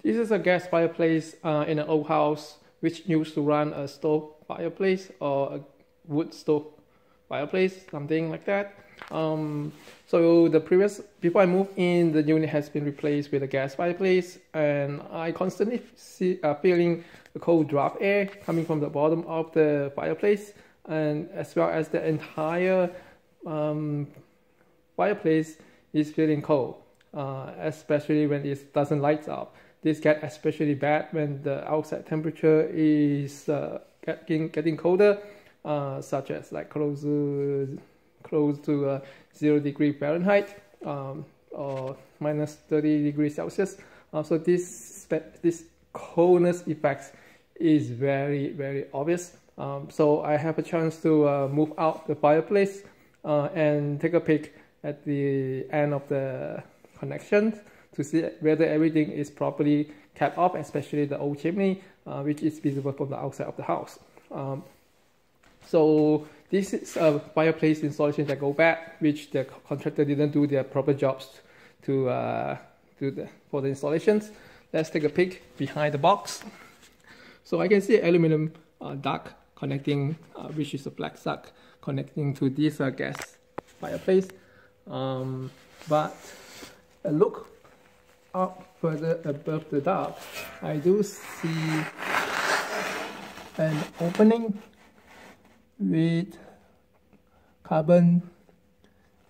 This is a gas fireplace in an old house which used to run a stove fireplace or a wood stove fireplace, something like that. So before I moved in, the unit has been replaced with a gas fireplace, and I constantly feeling the cold draft air coming from the bottom of the fireplace, and as well as the entire fireplace is feeling cold, especially when it doesn't light up. This gets especially bad when the outside temperature is getting colder, such as like close to 0 degree Fahrenheit or minus 30 degrees Celsius. So this coldness effect is very obvious. So I have a chance to move out the fireplace and take a peek at the end of the connection to see whether everything is properly capped off, especially the old chimney, which is visible from the outside of the house. So this is a fireplace installation that go back, which the contractor didn't do their proper jobs to for the installations. Let's take a peek behind the box. So I can see aluminum duct connecting, which is a black duct connecting to this gas fireplace. But look up further above the duct, I do see an opening with carbon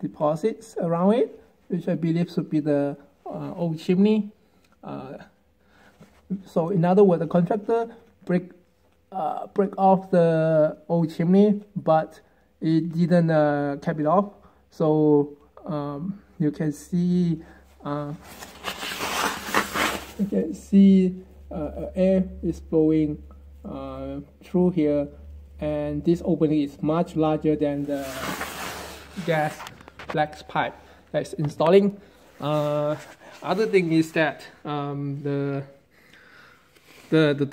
deposits around it, which I believe should be the old chimney. So in other words, the contractor break off the old chimney, but it didn't cap it off. So you can see air is flowing through here, and this opening is much larger than the gas flex pipe that's installing. Other thing is that the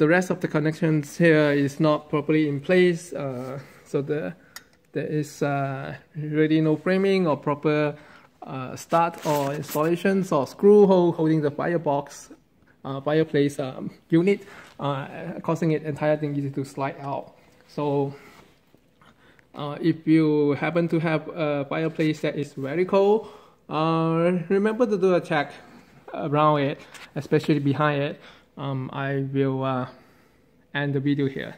rest of the connections here is not properly in place, so there is really no framing or proper stud or installations or screw hole holding the fireplace unit, causing it entire thing easy to slide out. So if you happen to have a fireplace that is very cold, remember to do a check around it, especially behind it. I will end the video here.